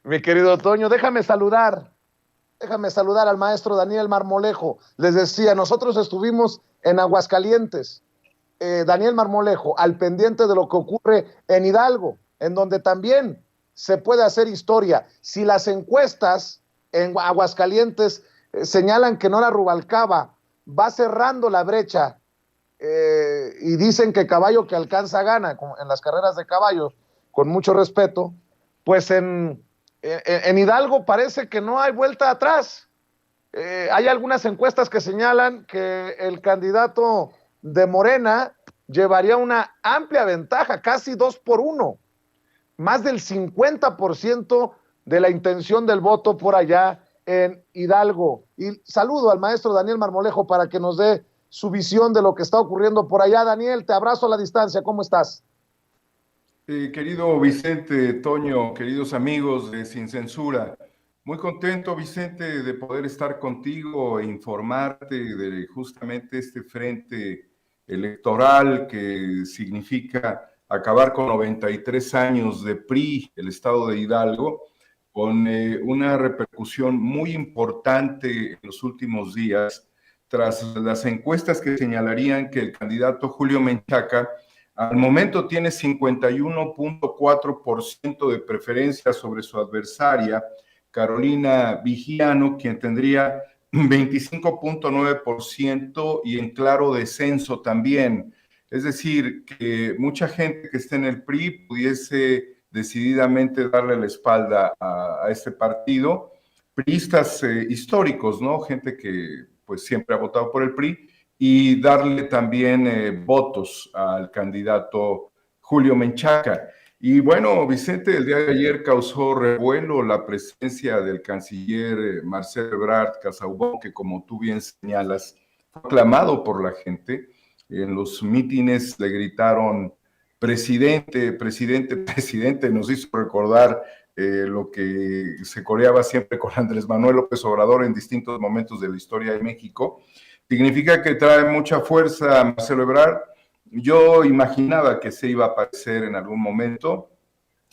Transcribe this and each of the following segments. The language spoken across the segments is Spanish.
Mi querido Toño, déjame saludar al maestro Daniel Marmolejo. Les decía, nosotros estuvimos en Aguascalientes, Daniel Marmolejo, al pendiente de lo que ocurre en Hidalgo, en donde también se puede hacer historia. Si las encuestas en Aguascalientes señalan que Nora Rubalcaba va cerrando la brecha y dicen que caballo que alcanza gana en las carreras de caballos, con mucho respeto, pues en Hidalgo parece que no hay vuelta atrás. Hay algunas encuestas que señalan que el candidato de Morena llevaría una amplia ventaja, casi 2-1, más del 50% de la intención del voto por allá en Hidalgo. Y saludo al maestro Daniel Marmolejo para que nos dé su visión de lo que está ocurriendo por allá. Daniel, te abrazo a la distancia, ¿cómo estás? Querido Vicente, Toño, queridos amigos de Sin Censura, muy contento, Vicente, de poder estar contigo e informarte de justamente este frente electoral que significa acabar con 93 años de PRI, el estado de Hidalgo, con una repercusión muy importante en los últimos días, tras las encuestas que señalarían que el candidato Julio Menchaca al momento tiene 51.4% de preferencia sobre su adversaria, Carolina Vigiano, quien tendría 25.9% y en claro descenso también. Es decir, que mucha gente que esté en el PRI pudiese decididamente darle la espalda a este partido. Priistas históricos, ¿no? Gente que pues siempre ha votado por el PRI, y darle también votos al candidato Julio Menchaca. Y bueno, Vicente, el día de ayer causó revuelo la presencia del canciller Marcelo Ebrard Casaubon, que como tú bien señalas, fue aclamado por la gente. En los mítines le gritaron presidente, presidente, presidente. Nos hizo recordar lo que se coreaba siempre con Andrés Manuel López Obrador en distintos momentos de la historia de México. Significa que trae mucha fuerza a Marcelo Ebrard. Yo imaginaba que se iba a aparecer en algún momento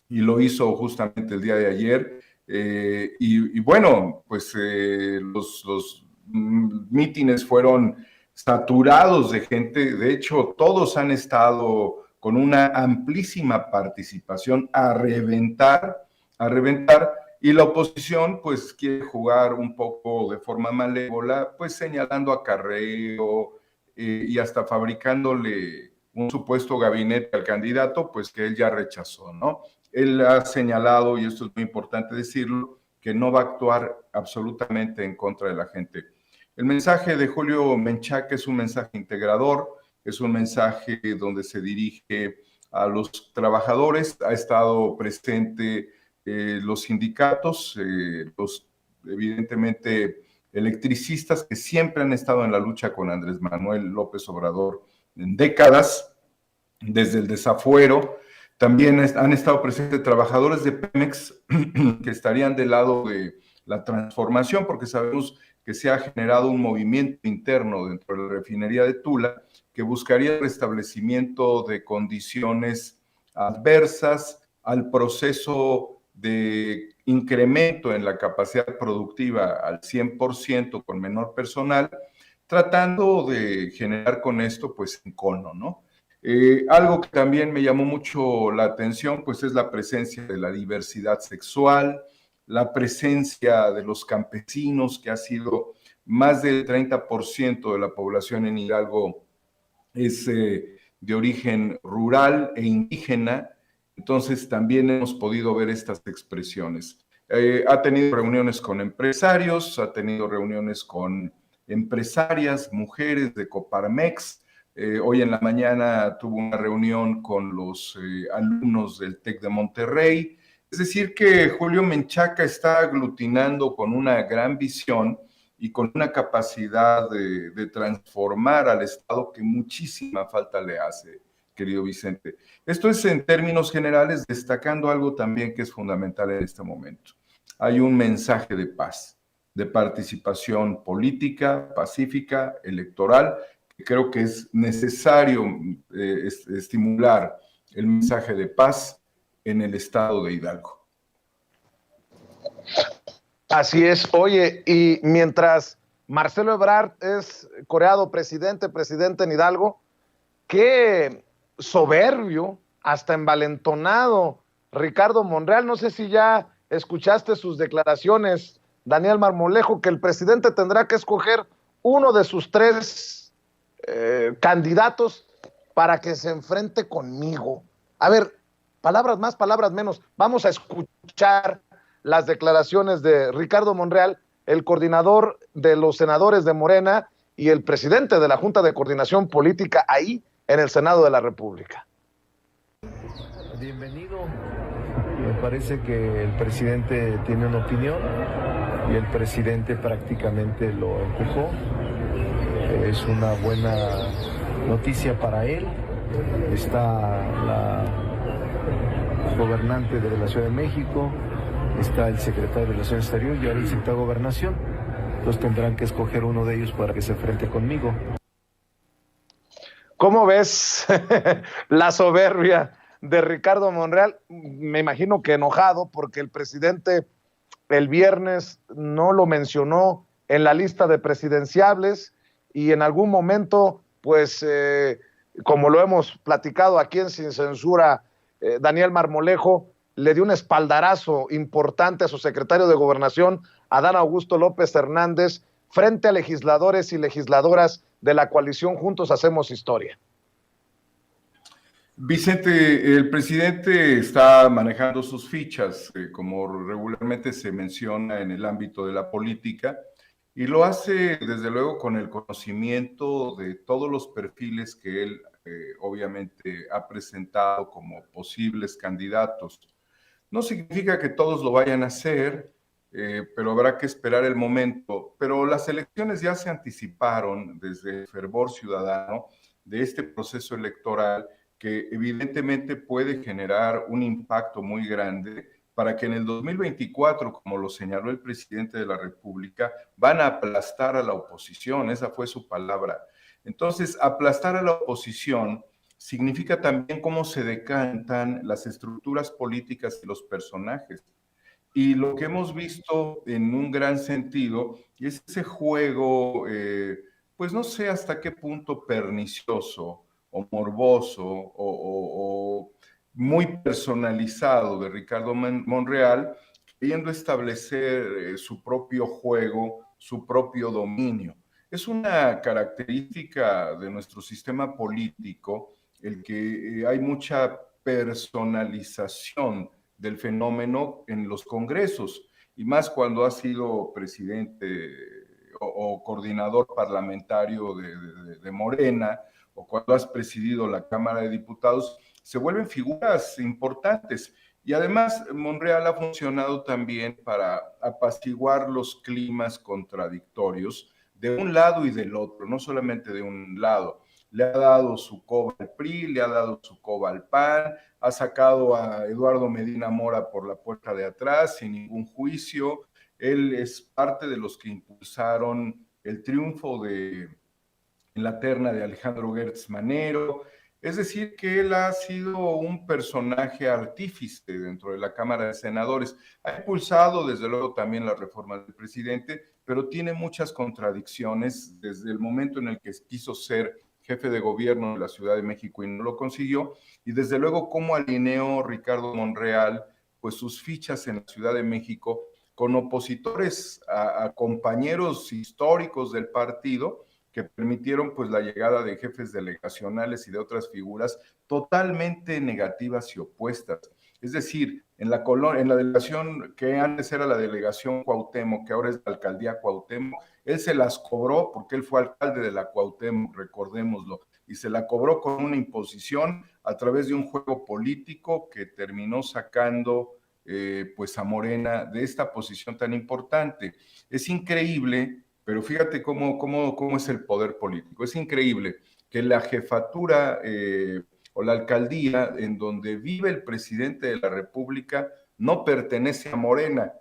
y lo hizo justamente el día de ayer. Y bueno, pues los mítines fueron saturados de gente. De hecho, todos han estado con una amplísima participación a reventar, y la oposición pues quiere jugar un poco de forma malévola, pues señalando acarreo y hasta fabricándole un supuesto gabinete al candidato, pues que él ya rechazó, ¿no? Él ha señalado, y esto es muy importante decirlo, que no va a actuar absolutamente en contra de la gente. El mensaje de Julio Menchaca es un mensaje integrador, es un mensaje donde se dirige a los trabajadores, ha estado presente los sindicatos, los evidentemente electricistas que siempre han estado en la lucha con Andrés Manuel López Obrador en décadas, desde el desafuero. También han estado presentes trabajadores de Pemex que estarían del lado de la transformación, porque sabemos que se ha generado un movimiento interno dentro de la refinería de Tula que buscaría el restablecimiento de condiciones adversas al proceso de incremento en la capacidad productiva al 100% con menor personal, tratando de generar con esto pues un cono, ¿no? Algo que también me llamó mucho la atención, pues es la presencia de la diversidad sexual, la presencia de los campesinos, que ha sido más del 30% de la población en Hidalgo es de origen rural e indígena, entonces también hemos podido ver estas expresiones. Ha tenido reuniones con empresarios, ha tenido reuniones con empresarias, mujeres de Coparmex. Hoy en la mañana tuvo una reunión con los alumnos del TEC de Monterrey. Es decir, que Julio Menchaca está aglutinando con una gran visión y con una capacidad de transformar al Estado que muchísima falta le hace, querido Vicente. Esto es en términos generales, destacando algo también que es fundamental en este momento. Hay un mensaje de paz, de participación política, pacífica, electoral, que creo que es necesario estimular el mensaje de paz en el estado de Hidalgo. Así es. Oye, y mientras Marcelo Ebrard es coreado presidente en Hidalgo, qué soberbio, hasta envalentonado Ricardo Monreal. No sé si ya escuchaste sus declaraciones, Daniel Marmolejo, que el presidente tendrá que escoger uno de sus tres candidatos para que se enfrente conmigo. A ver, palabras más, palabras menos. Vamos a escuchar las declaraciones de Ricardo Monreal, el coordinador de los senadores de Morena y el presidente de la Junta de Coordinación Política ahí en el Senado de la República. Bienvenido. Me parece que el presidente tiene una opinión y el presidente prácticamente lo empujó. Es una buena noticia para él. Está la gobernante de la Ciudad de México, está el secretario de Relaciones Exteriores y ahora el secretario de Gobernación. Entonces tendrán que escoger uno de ellos para que se enfrente conmigo. ¿Cómo ves la soberbia de Ricardo Monreal? Me imagino que enojado porque el presidente el viernes no lo mencionó en la lista de presidenciables y en algún momento, pues, como lo hemos platicado aquí en Sin Censura, Daniel Marmolejo le dio un espaldarazo importante a su secretario de Gobernación, Adán Augusto López Hernández, frente a legisladores y legisladoras de la coalición Juntos Hacemos Historia. Vicente, el presidente está manejando sus fichas, como regularmente se menciona en el ámbito de la política, y lo hace desde luego con el conocimiento de todos los perfiles que él obviamente ha presentado como posibles candidatos. No significa que todos lo vayan a hacer, pero habrá que esperar el momento. Pero las elecciones ya se anticiparon desde el fervor ciudadano de este proceso electoral que evidentemente puede generar un impacto muy grande para que en el 2024, como lo señaló el presidente de la República, van a aplastar a la oposición, esa fue su palabra. Entonces, aplastar a la oposición significa también cómo se decantan las estructuras políticas y los personajes. Y lo que hemos visto en un gran sentido es ese juego, pues no sé hasta qué punto pernicioso o morboso o muy personalizado de Ricardo Monreal, queriendo establecer su propio juego, su propio dominio. Es una característica de nuestro sistema político el que hay mucha personalización del fenómeno en los congresos, y más cuando has sido presidente o coordinador parlamentario de Morena, o cuando has presidido la Cámara de Diputados, se vuelven figuras importantes. Y además, Monreal ha funcionado también para apaciguar los climas contradictorios de un lado y del otro, no solamente de un lado. Le ha dado su coba al PRI, le ha dado su coba al PAN, ha sacado a Eduardo Medina Mora por la puerta de atrás sin ningún juicio. Él es parte de los que impulsaron el triunfo en la terna de Alejandro Gertz Manero. Es decir, que él ha sido un personaje artífice dentro de la Cámara de Senadores. Ha impulsado, desde luego, también la reforma del presidente, pero tiene muchas contradicciones desde el momento en el que quiso ser jefe de gobierno de la Ciudad de México y no lo consiguió, y desde luego cómo alineó Ricardo Monreal pues sus fichas en la Ciudad de México con opositores a compañeros históricos del partido que permitieron pues la llegada de jefes delegacionales y de otras figuras totalmente negativas y opuestas. Es decir, en la delegación que antes era la delegación Cuauhtémoc, que ahora es la alcaldía Cuauhtémoc, él se las cobró porque él fue alcalde de la Cuauhtémoc, recordémoslo, y se la cobró con una imposición a través de un juego político que terminó sacando pues a Morena de esta posición tan importante. Es increíble, pero fíjate cómo es el poder político. Es increíble que la jefatura o la alcaldía en donde vive el presidente de la República no pertenece a Morena.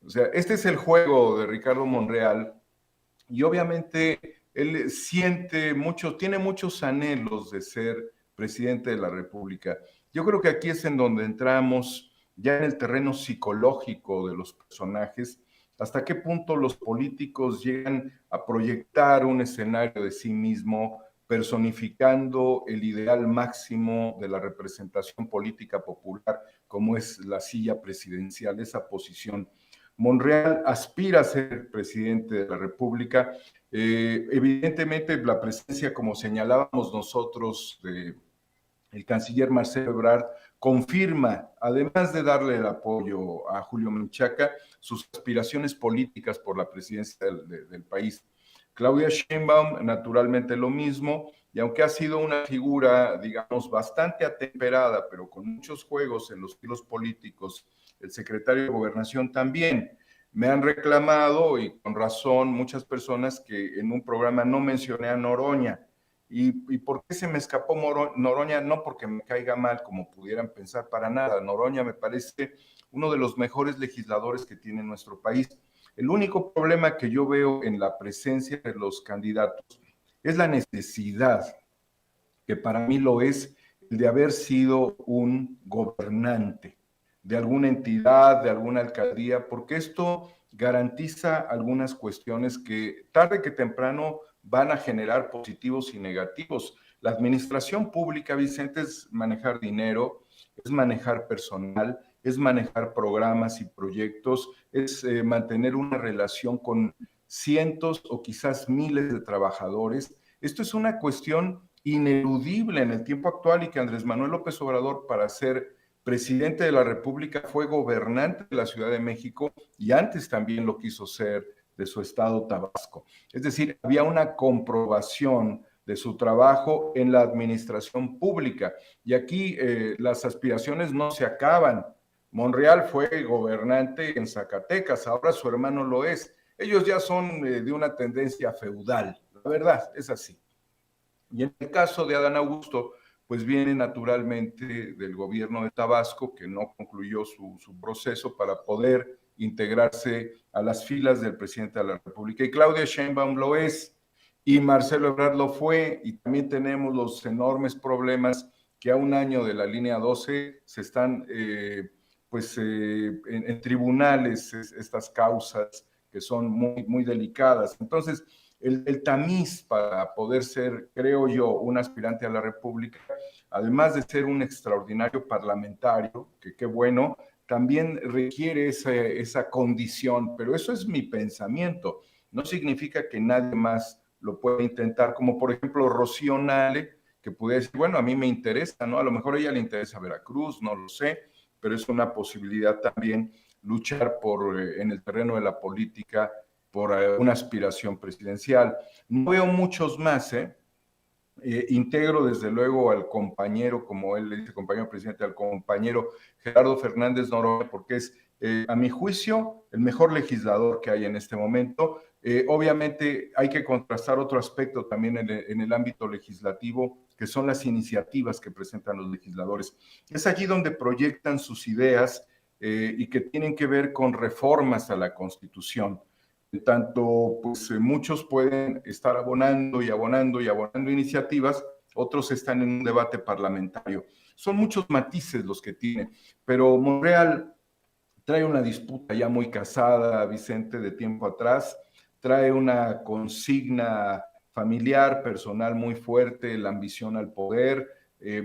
O sea, este es el juego de Ricardo Monreal y obviamente él tiene muchos anhelos de ser presidente de la República. Yo creo que aquí es en donde entramos ya en el terreno psicológico de los personajes ¿Hasta qué punto los políticos llegan a proyectar un escenario de sí mismo, personificando el ideal máximo de la representación política popular, como es la silla presidencial, esa posición? Monreal aspira a ser presidente de la República. Evidentemente, la presencia, como señalábamos nosotros, el canciller Marcelo Ebrard confirma, además de darle el apoyo a Julio Menchaca, sus aspiraciones políticas por la presidencia del país. Claudia Sheinbaum, naturalmente lo mismo, y aunque ha sido una figura, digamos, bastante atemperada, pero con muchos juegos en los hilos políticos, el secretario de Gobernación también. Me han reclamado, y con razón, muchas personas que en un programa no mencioné a Noroña. ¿Y por qué se me escapó Noroña? No porque me caiga mal, como pudieran pensar, para nada. Noroña me parece uno de los mejores legisladores que tiene nuestro país. El único problema que yo veo en la presencia de los candidatos es la necesidad, que para mí lo es, de haber sido un gobernante de alguna entidad, de alguna alcaldía, porque esto garantiza algunas cuestiones que tarde que temprano van a generar positivos y negativos. La administración pública, Vicente, es manejar dinero, es manejar personal, es manejar programas y proyectos, es mantener una relación con cientos o quizás miles de trabajadores. Esto es una cuestión ineludible en el tiempo actual, y que Andrés Manuel López Obrador, para ser presidente de la República, fue gobernante de la Ciudad de México y antes también lo quiso ser de su estado, Tabasco. Es decir, había una comprobación de su trabajo en la administración pública. Y aquí las aspiraciones no se acaban. Monreal fue gobernante en Zacatecas, ahora su hermano lo es. Ellos ya son de una tendencia feudal, la verdad, es así. Y en el caso de Adán Augusto, pues viene naturalmente del gobierno de Tabasco, que no concluyó su proceso para poder integrarse a las filas del presidente de la República. Y Claudia Sheinbaum lo es, y Marcelo Ebrard lo fue, y también tenemos los enormes problemas que a un año de la línea 12 se están en tribunales estas causas que son muy, muy delicadas. Entonces, el tamiz para poder ser, creo yo, un aspirante a la República, además de ser un extraordinario parlamentario, que qué bueno, también requiere esa condición, pero eso es mi pensamiento. No significa que nadie más lo pueda intentar, como por ejemplo Rocío Nale, que pudiera decir, bueno, a mí me interesa, ¿no? A lo mejor a ella le interesa Veracruz, no lo sé, pero es una posibilidad también luchar en el terreno de la política por una aspiración presidencial. No veo muchos más, integro desde luego al compañero, como él le dice, compañero presidente, al compañero Gerardo Fernández Noroña, porque es, a mi juicio, el mejor legislador que hay en este momento. Obviamente hay que contrastar otro aspecto también en el ámbito legislativo, que son las iniciativas que presentan los legisladores. Es allí donde proyectan sus ideas y que tienen que ver con reformas a la Constitución. Tanto, pues muchos pueden estar abonando y abonando y abonando iniciativas, otros están en un debate parlamentario. Son muchos matices los que tiene, pero Monreal trae una disputa ya muy casada, Vicente, de tiempo atrás, trae una consigna familiar, personal muy fuerte, la ambición al poder,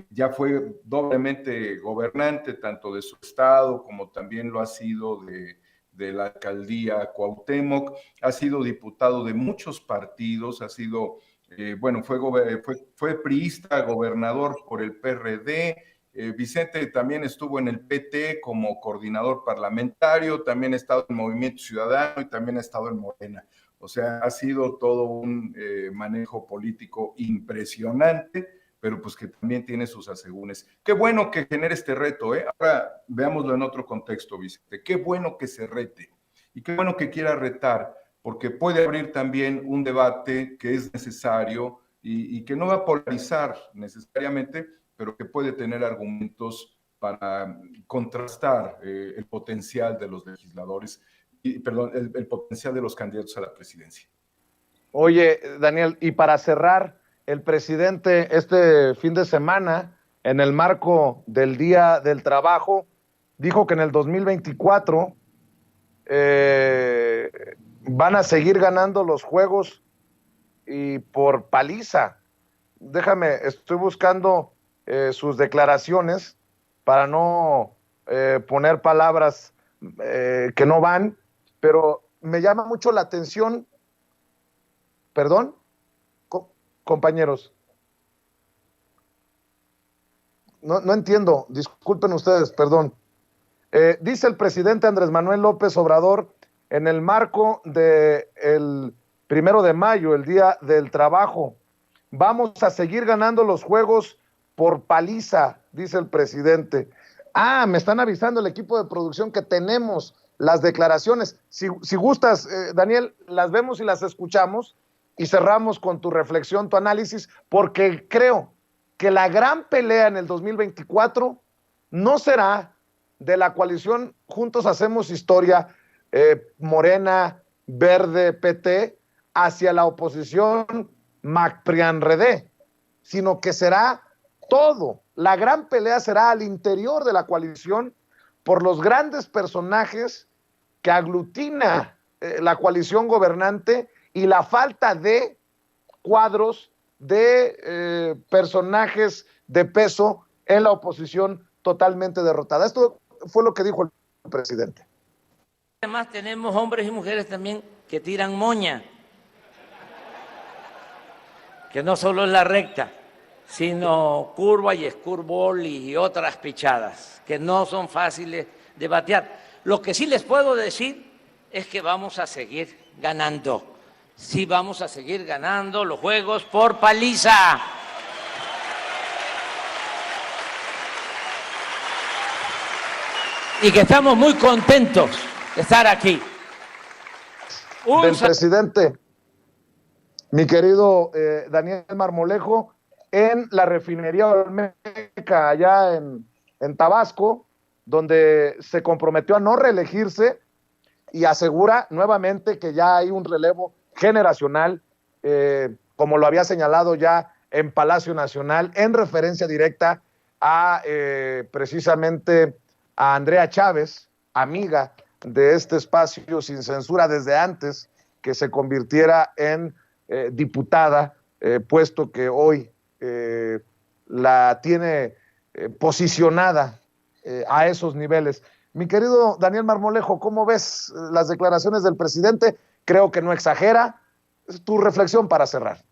ya fue doblemente gobernante tanto de su estado como también lo ha sido de la alcaldía Cuauhtémoc, ha sido diputado de muchos partidos, ha sido, fue priista, gobernador por el PRD, Vicente también estuvo en el PT como coordinador parlamentario, también ha estado en Movimiento Ciudadano y también ha estado en Morena. O sea, ha sido todo un manejo político impresionante, pero pues que también tiene sus asegúnes. Qué bueno que genere este reto, ¿eh? Ahora veámoslo en otro contexto, Vicente. Qué bueno que se rete y qué bueno que quiera retar, porque puede abrir también un debate que es necesario y que no va a polarizar necesariamente, pero que puede tener argumentos para contrastar el potencial de los legisladores, el potencial de los candidatos a la presidencia. Oye, Daniel, y para cerrar, el presidente este fin de semana, en el marco del Día del Trabajo, dijo que en el 2024 van a seguir ganando los juegos y por paliza. Déjame, estoy buscando sus declaraciones para no poner palabras que no van, pero me llama mucho la atención, perdón, compañeros, no entiendo, disculpen ustedes, perdón. Dice el presidente Andrés Manuel López Obrador, en el marco del 1 de mayo, el Día del Trabajo, vamos a seguir ganando los juegos por paliza, dice el presidente. Me están avisando el equipo de producción que tenemos las declaraciones. Si gustas, Daniel, las vemos y las escuchamos y cerramos con tu reflexión, tu análisis, porque creo que la gran pelea en el 2024 no será de la coalición Juntos Hacemos Historia, Morena, Verde, PT, hacia la oposición MAC-PRIAN-RD, sino que será todo. La gran pelea será al interior de la coalición por los grandes personajes que aglutina la coalición gobernante y la falta de cuadros de personajes de peso en la oposición totalmente derrotada. Esto fue lo que dijo el presidente. Además tenemos hombres y mujeres también que tiran moña, que no solo es la recta, sino curva y scurvball y otras pichadas, que no son fáciles de batear. Lo que sí les puedo decir es que vamos a seguir ganando. Sí, vamos a seguir ganando los juegos por paliza. Y que estamos muy contentos de estar aquí. Del presidente, mi querido Daniel Marmolejo, en la refinería Olmeca, allá en Tabasco, donde se comprometió a no reelegirse y asegura nuevamente que ya hay un relevo generacional, como lo había señalado ya en Palacio Nacional, en referencia directa a precisamente a Andrea Chávez, amiga de este espacio Sin Censura desde antes que se convirtiera en diputada, puesto que hoy la tiene posicionada a esos niveles. Mi querido Daniel Marmolejo, ¿cómo ves las declaraciones del presidente? Creo que no exagera. Tu reflexión para cerrar.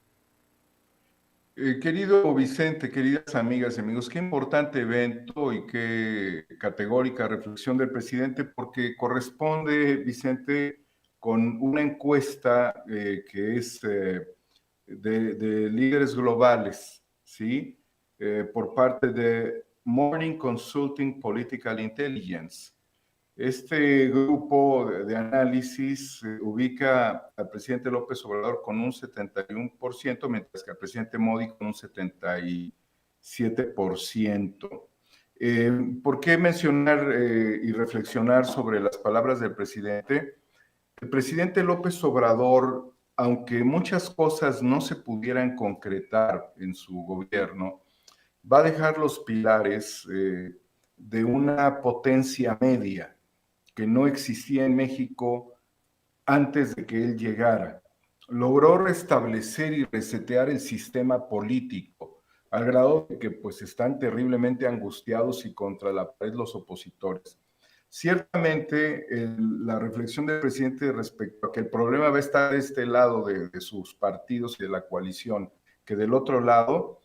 Querido Vicente, queridas amigas y amigos, qué importante evento y qué categórica reflexión del presidente, porque corresponde, Vicente, con una encuesta que es de líderes globales, ¿sí? Por parte de Morning Consulting Political Intelligence. Este grupo de análisis ubica al presidente López Obrador con un 71%, mientras que al presidente Modi con un 77%. ¿Por qué mencionar y reflexionar sobre las palabras del presidente? El presidente López Obrador, aunque muchas cosas no se pudieran concretar en su gobierno, va a dejar los pilares de una potencia media que no existía en México antes de que él llegara. Logró restablecer y resetear el sistema político, al grado de que pues están terriblemente angustiados y contra la pared los opositores. Ciertamente, la reflexión del presidente respecto a que el problema va a estar de este lado de sus partidos y de la coalición, que del otro lado,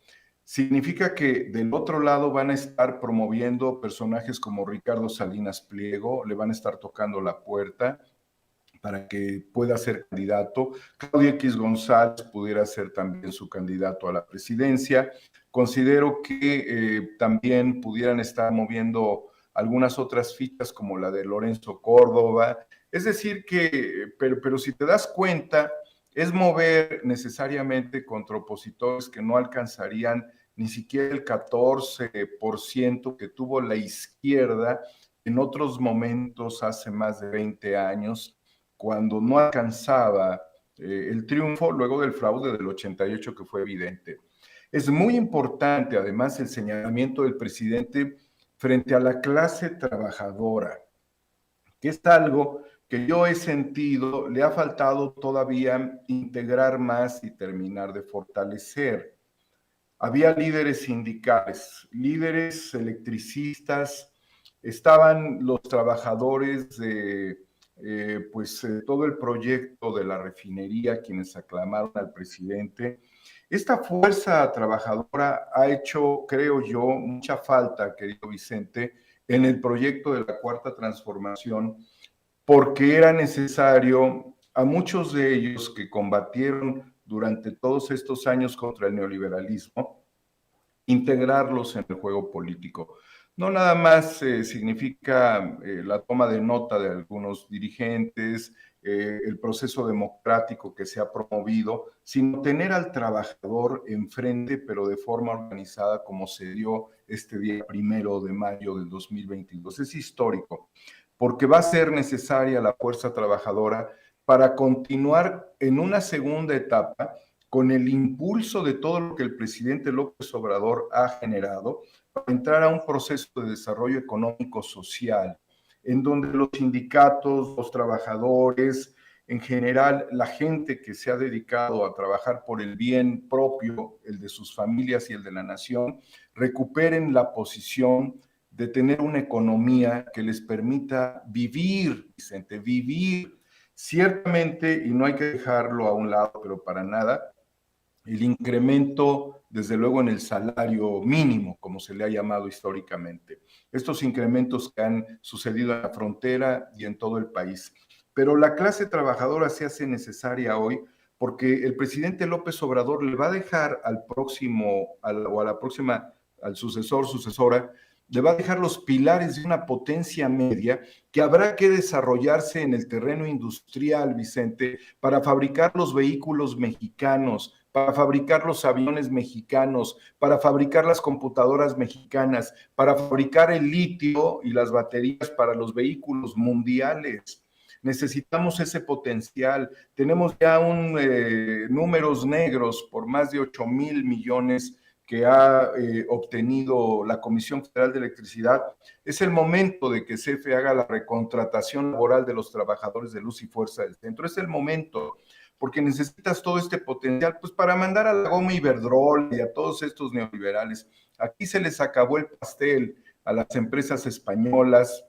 significa que del otro lado van a estar promoviendo personajes como Ricardo Salinas Pliego, le van a estar tocando la puerta para que pueda ser candidato. Claudio X González pudiera ser también su candidato a la presidencia. Considero que también pudieran estar moviendo algunas otras fichas como la de Lorenzo Córdoba. Es decir que, pero si te das cuenta, es mover necesariamente contra opositores que no alcanzarían ni siquiera el 14% que tuvo la izquierda en otros momentos hace más de 20 años, cuando no alcanzaba el triunfo luego del fraude del 88 que fue evidente. Es muy importante, además, el señalamiento del presidente frente a la clase trabajadora, que es algo que yo he sentido le ha faltado todavía integrar más y terminar de fortalecer. Había líderes sindicales, líderes electricistas, estaban los trabajadores de todo el proyecto de la refinería, quienes aclamaron al presidente. Esta fuerza trabajadora ha hecho, creo yo, mucha falta, querido Vicente, en el proyecto de la Cuarta Transformación, porque era necesario a muchos de ellos que combatieron durante todos estos años contra el neoliberalismo, integrarlos en el juego político. No nada más significa la toma de nota de algunos dirigentes, el proceso democrático que se ha promovido, sino tener al trabajador enfrente, pero de forma organizada, como se dio este día 1 de mayo del 2022. Es histórico, porque va a ser necesaria la fuerza trabajadora para continuar en una segunda etapa con el impulso de todo lo que el presidente López Obrador ha generado, para entrar a un proceso de desarrollo económico-social, en donde los sindicatos, los trabajadores, en general, la gente que se ha dedicado a trabajar por el bien propio, el de sus familias y el de la nación, recuperen la posición de tener una economía que les permita vivir, Vicente, vivir. Ciertamente, y no hay que dejarlo a un lado, pero para nada, el incremento, desde luego, en el salario mínimo, como se le ha llamado históricamente. Estos incrementos que han sucedido en la frontera y en todo el país. Pero la clase trabajadora se hace necesaria hoy porque el presidente López Obrador le va a dejar al próximo, al sucesor, sucesora, le va a dejar los pilares de una potencia media que habrá que desarrollarse en el terreno industrial, Vicente, para fabricar los vehículos mexicanos, para fabricar los aviones mexicanos, para fabricar las computadoras mexicanas, para fabricar el litio y las baterías para los vehículos mundiales. Necesitamos ese potencial. Tenemos ya números negros por más de 8,000 millones que ha obtenido la Comisión Federal de Electricidad. Es el momento de que CFE haga la recontratación laboral de los trabajadores de luz y fuerza del centro. Es el momento, porque necesitas todo este potencial pues para mandar a la goma Iberdrola y a todos estos neoliberales. Aquí se les acabó el pastel a las empresas españolas,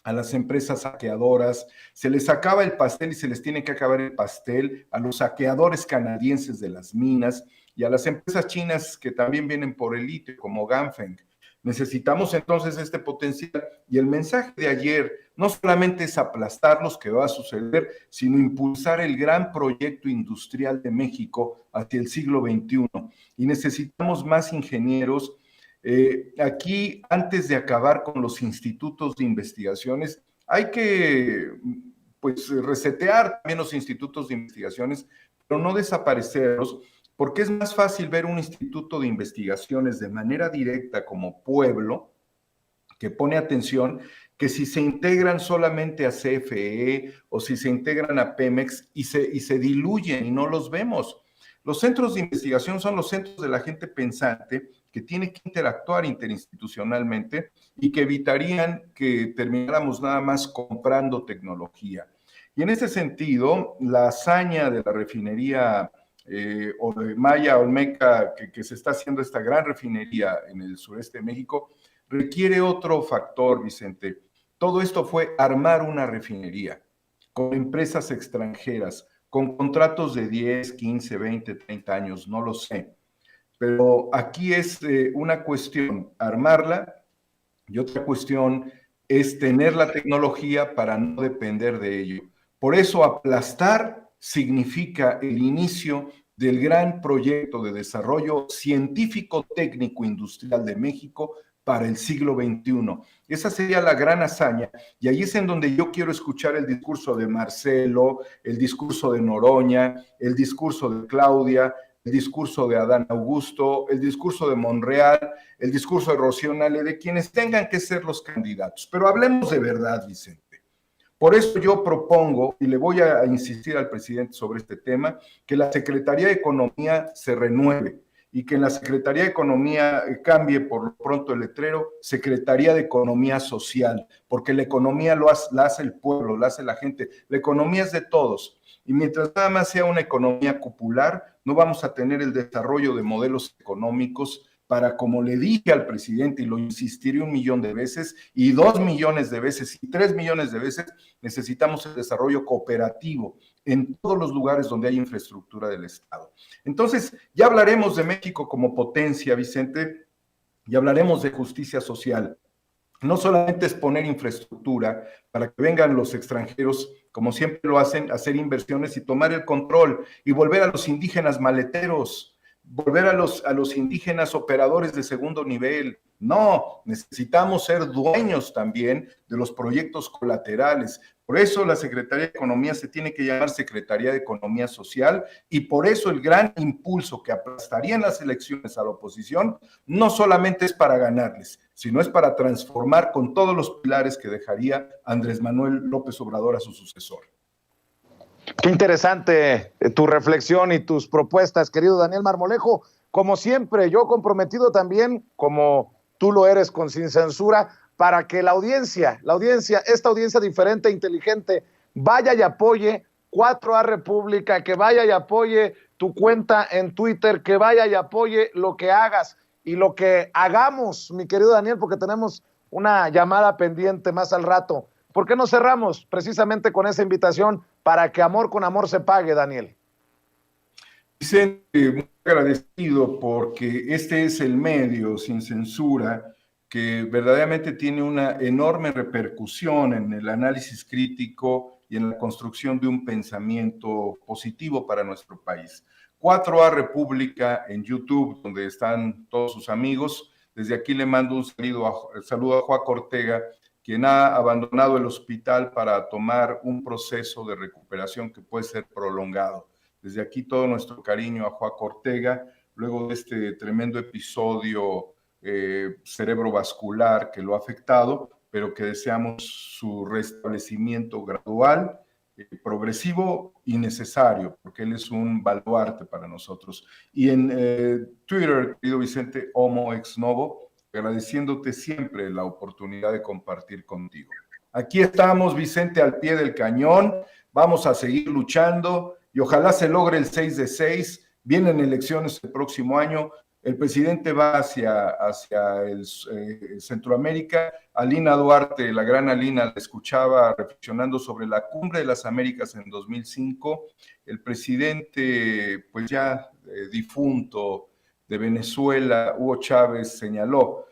a las empresas saqueadoras, se les acaba el pastel y se les tiene que acabar el pastel a los saqueadores canadienses de las minas y a las empresas chinas que también vienen por el litio, como Ganfeng. Necesitamos entonces este potencial y el mensaje de ayer no solamente es aplastarlos, que va a suceder, sino impulsar el gran proyecto industrial de México hacia el siglo XXI. Y necesitamos más ingenieros. Aquí, antes de acabar con los institutos de investigaciones, hay que resetear también los institutos de investigaciones, pero no desaparecerlos, porque es más fácil ver un instituto de investigaciones de manera directa como Pueblo, que pone atención, que si se integran solamente a CFE o si se integran a Pemex y se diluyen y no los vemos. Los centros de investigación son los centros de la gente pensante que tiene que interactuar interinstitucionalmente y que evitarían que termináramos nada más comprando tecnología. Y en ese sentido, la hazaña de la refinería o de Maya Olmeca, que se está haciendo esta gran refinería en el sureste de México, requiere otro factor, Vicente. Todo esto fue armar una refinería con empresas extranjeras, con contratos de 10, 15, 20, 30 años, no lo sé. Pero aquí es una cuestión armarla y otra cuestión es tener la tecnología para no depender de ello. Por eso aplastar significa el inicio del gran proyecto de desarrollo científico, técnico, industrial de México para el siglo XXI. Esa sería la gran hazaña, y ahí es en donde yo quiero escuchar el discurso de Marcelo, el discurso de Noroña, el discurso de Claudia, el discurso de Adán Augusto, el discurso de Monreal, el discurso de Rocío Nale, de quienes tengan que ser los candidatos. Pero hablemos de verdad, Vicente. Por eso yo propongo, y le voy a insistir al presidente sobre este tema, que la Secretaría de Economía se renueve, y que en la Secretaría de Economía cambie por lo pronto el letrero, Secretaría de Economía Social, porque la economía la hace el pueblo, la hace la gente, la economía es de todos, y mientras nada más sea una economía cupular, no vamos a tener el desarrollo de modelos económicos para, como le dije al presidente, y lo insistiré 1 millón de veces, y 2 millones de veces, y 3 millones de veces, necesitamos el desarrollo cooperativo en todos los lugares donde hay infraestructura del Estado. Entonces, ya hablaremos de México como potencia, Vicente, y hablaremos de justicia social. No solamente es poner infraestructura para que vengan los extranjeros, como siempre lo hacen, hacer inversiones y tomar el control y volver a los indígenas maleteros, volver a los indígenas operadores de segundo nivel. No, necesitamos ser dueños también de los proyectos colaterales. Por eso la Secretaría de Economía se tiene que llamar Secretaría de Economía Social, y por eso el gran impulso que aplastaría en las elecciones a la oposición no solamente es para ganarles, sino es para transformar con todos los pilares que dejaría Andrés Manuel López Obrador a su sucesor. Qué interesante tu reflexión y tus propuestas, querido Daniel Marmolejo. Como siempre, yo comprometido también, como tú lo eres con Sin Censura, para que la audiencia, esta audiencia diferente e inteligente, vaya y apoye 4A República, que vaya y apoye tu cuenta en Twitter, que vaya y apoye lo que hagas y lo que hagamos, mi querido Daniel, porque tenemos una llamada pendiente más al rato. ¿Por qué no cerramos precisamente con esa invitación para que amor con amor se pague, Daniel? Vicente, muy agradecido porque este es el medio Sin Censura que verdaderamente tiene una enorme repercusión en el análisis crítico y en la construcción de un pensamiento positivo para nuestro país. 4A República en YouTube, donde están todos sus amigos. Desde aquí le mando un saludo a Joaquín Ortega, quien ha abandonado el hospital para tomar un proceso de recuperación que puede ser prolongado. Desde aquí todo nuestro cariño a Joaquín Ortega, luego de este tremendo episodio cerebrovascular que lo ha afectado, pero que deseamos su restablecimiento gradual, progresivo y necesario, porque él es un baluarte para nosotros. Y en Twitter, querido Vicente, Homo Ex Novo, agradeciéndote siempre la oportunidad de compartir contigo. Aquí estamos, Vicente, al pie del cañón, vamos a seguir luchando y ojalá se logre el 6 de 6, vienen elecciones el próximo año, el presidente va hacia Centroamérica. Alina Duarte, la gran Alina, la escuchaba reflexionando sobre la Cumbre de las Américas en 2005, el presidente, pues ya difunto, de Venezuela, Hugo Chávez, señaló,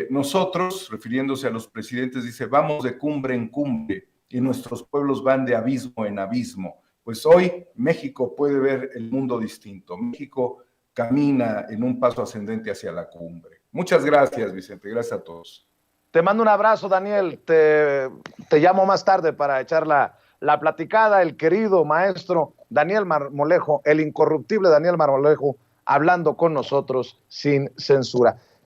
nosotros, refiriéndose a los presidentes, dice, vamos de cumbre en cumbre y nuestros pueblos van de abismo en abismo. Pues hoy México puede ver el mundo distinto. México camina en un paso ascendente hacia la cumbre. Muchas gracias, Vicente. Gracias a todos. Te mando un abrazo, Daniel. Te llamo más tarde para echar la platicada. El querido maestro Daniel Marmolejo, el incorruptible Daniel Marmolejo, hablando con nosotros sin censura.